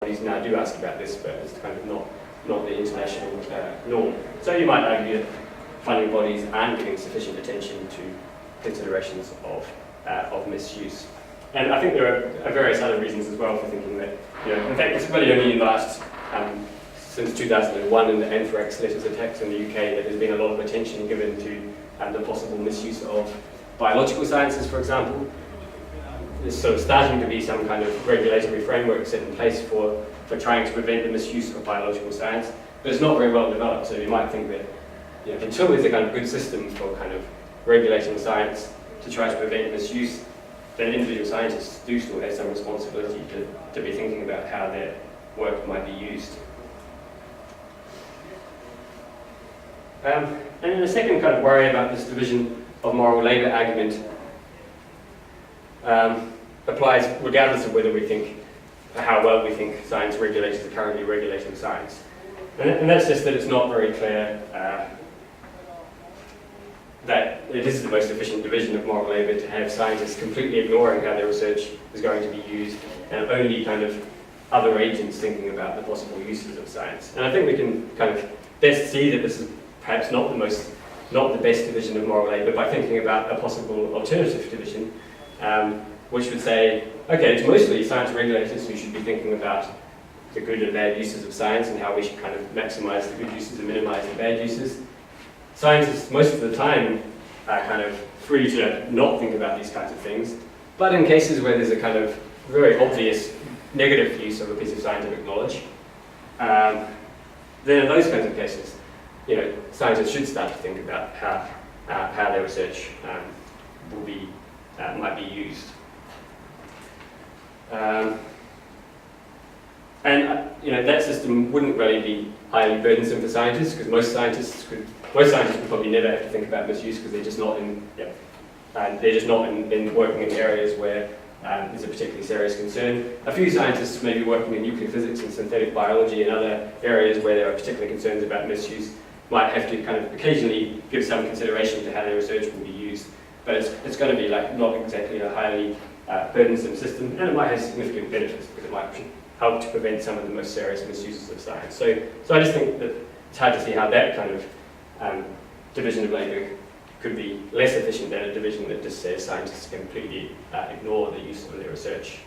bodies now do ask about this, but it's kind of not the international norm. So you might argue that funding bodies aren't giving sufficient attention to considerations of misuse. And I think there are various other reasons as well for thinking that, in fact, it's really only in the last, since 2001 in the anthrax letters attacks in the UK that there's been a lot of attention given to the possible misuse of biological sciences, for example. There's sort of starting to be some kind of regulatory framework set in place for trying to prevent the misuse of biological science, but it's not very well developed, so you might think that until there's a kind of good system for kind of regulating science to try to prevent misuse, then individual scientists do still have some responsibility to be thinking about how their work might be used. And then the second kind of worry about this division of moral labour argument applies regardless of whether we think, how well we think science regulators are currently regulating science. And that's just that it's not very clear that this is the most efficient division of moral labour, to have scientists completely ignoring how their research is going to be used and only kind of other agents thinking about the possible uses of science. And I think we can kind of best see that this is perhaps not the best division of moral labour by thinking about a possible alternative division, which would say, okay, it's mostly science regulators who should be thinking about the good and bad uses of science and how we should kind of maximise the good uses and minimise the bad uses. Scientists most of the time are kind of free to not think about these kinds of things, but in cases where there's a kind of very obvious negative use of a piece of scientific knowledge, then in those kinds of cases, scientists should start to think about how their research might be used. That system wouldn't really be highly burdensome for scientists, because most scientists would probably never have to think about misuse, because they're just not in working in areas where there's a particularly serious concern. A few scientists may be working in nuclear physics and synthetic biology and other areas where there are particular concerns about misuse, might have to kind of occasionally give some consideration to how their research will be used. But it's going to be not exactly a highly burdensome system, and it might have significant benefits because it might help to prevent some of the most serious misuses of science. So I just think that it's hard to see how that kind of division of labour could be less efficient than a division that just says scientists completely ignore the use of their research.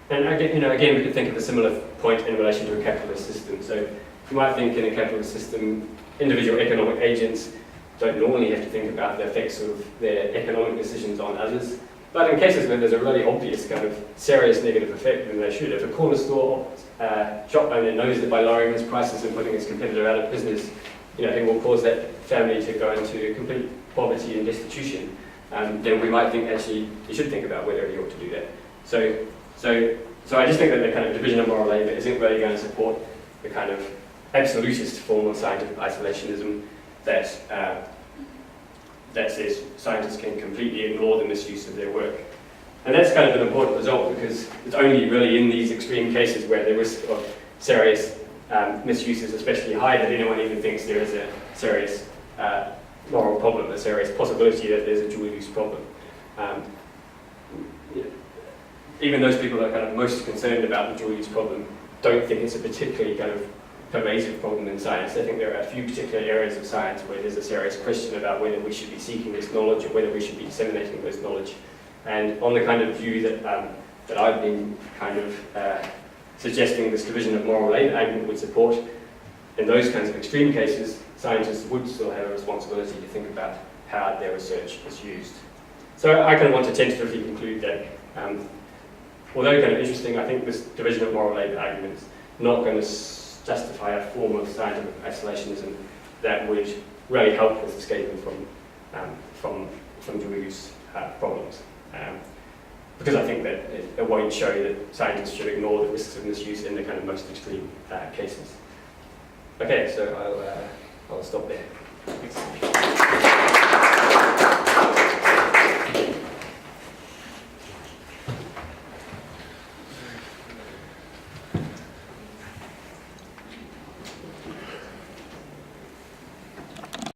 And again, we could think of a similar point in relation to a capitalist system. So you might think in a capitalist system, individual economic agents don't normally have to think about the effects of their economic decisions on others. But in cases where there's a really obvious kind of serious negative effect, then they should. If a corner store shop owner knows that by lowering his prices and putting his competitor out of business, he will cause that family to go into complete poverty and destitution, then we might think actually he should think about whether he ought to do that. So I just think that the kind of division of moral labour isn't really going to support the kind of absolutist form of scientific isolationism that says scientists can completely ignore the misuse of their work. And that's kind of an important result, because it's only really in these extreme cases where the risk of serious misuse is especially high that anyone even thinks there is a serious moral problem, a serious possibility that there's a dual use problem. Even those people that are kind of most concerned about the dual use problem don't think it's a particularly kind of pervasive problem in science. I think there are a few particular areas of science where there's a serious question about whether we should be seeking this knowledge or whether we should be disseminating this knowledge. And on the kind of view that I've been kind of suggesting this division of moral labour argument would support, in those kinds of extreme cases, scientists would still have a responsibility to think about how their research is used. So I kind of want to tentatively conclude that, although kind of interesting, I think this division of moral labour argument is not going to justify a form of scientific isolationism that would really help with escaping from dual use problems. Because I think that it won't show that scientists should ignore the risks of misuse in the kind of most extreme cases. Okay, so I'll stop there. Thanks.